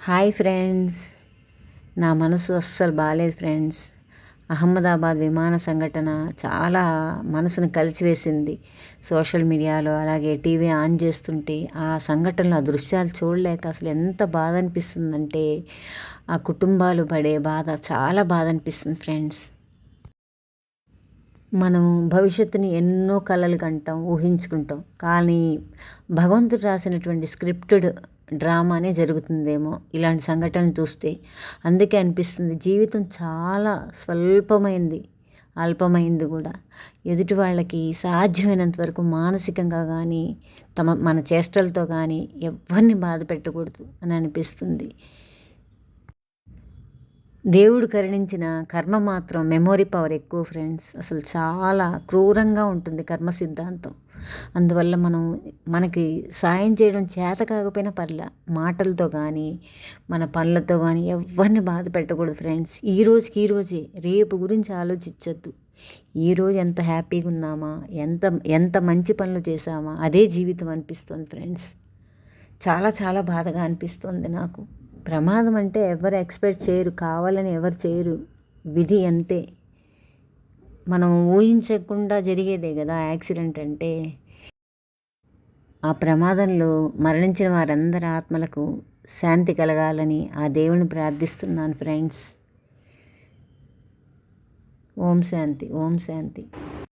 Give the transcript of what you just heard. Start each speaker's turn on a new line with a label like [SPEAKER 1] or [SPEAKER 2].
[SPEAKER 1] Hi friends, నా మనసు అస్సలు బాగాలేదు ఫ్రెండ్స్. అహ్మదాబాద్ విమాన సంఘటన చాలా మనసును కలిచివేసింది. సోషల్ మీడియాలో అలాగే టీవీ ఆన్ చేస్తుంటే ఆ సంఘటనలు, ఆ దృశ్యాలు చూడలేక అసలు ఎంత బాధ అనిపిస్తుందంటే, ఆ కుటుంబాలు పడే బాధ చాలా బాధ అనిపిస్తుంది ఫ్రెండ్స్. మనం భవిష్యత్తుని ఎన్నో కలలు కంటాం, ఊహించుకుంటాం. కానీ భగవంతుడు రాసినటువంటి స్క్రిప్టెడ్ డ్రామానే జరుగుతుందేమో ఇలాంటి సంఘటనలు చూస్తే. అందుకే అనిపిస్తుంది జీవితం చాలా స్వల్పమైంది, అల్పమైంది కూడా. ఎదుటి వాళ్ళకి సాధ్యమైనంత వరకు మానసికంగా కానీ మన చేష్టలతో కానీ ఎవరిని బాధ పెట్టకూడదు అని అనిపిస్తుంది. దేవుడు కరుణించిన కర్మ మాత్రం మెమొరీ పవర్ ఎక్కువ ఫ్రెండ్స్. అసలు చాలా క్రూరంగా ఉంటుంది కర్మ సిద్ధాంతం. అందువల్ల మనకి సాయం చేయడం చేత కాకపోయినా పర్లే, మాటలతో కానీ మన పనులతో కానీ ఎవరిని బాధ పెట్టకూడదు ఫ్రెండ్స్. ఈ రోజే, రేపు గురించి ఆలోచించద్దు. ఈరోజు ఎంత హ్యాపీగా ఉన్నామా, ఎంత ఎంత మంచి పనులు చేసామా, అదే జీవితం అనిపిస్తుంది ఫ్రెండ్స్. చాలా చాలా బాధగా అనిపిస్తుంది నాకు. ప్రమాదం అంటే ఎవరు ఎక్స్పెక్ట్ చేయరు, కావాలని ఎవరు చేయరు, విధి అంతే. మనం ఊహించకుండా జరిగేదే కదా యాక్సిడెంట్ అంటే. ఆ ప్రమాదంలో మరణించిన వారందరి ఆత్మలకు శాంతి కలగాలని ఆ దేవుని ప్రార్థిస్తున్నాను ఫ్రెండ్స్. ఓం శాంతి, ఓం శాంతి.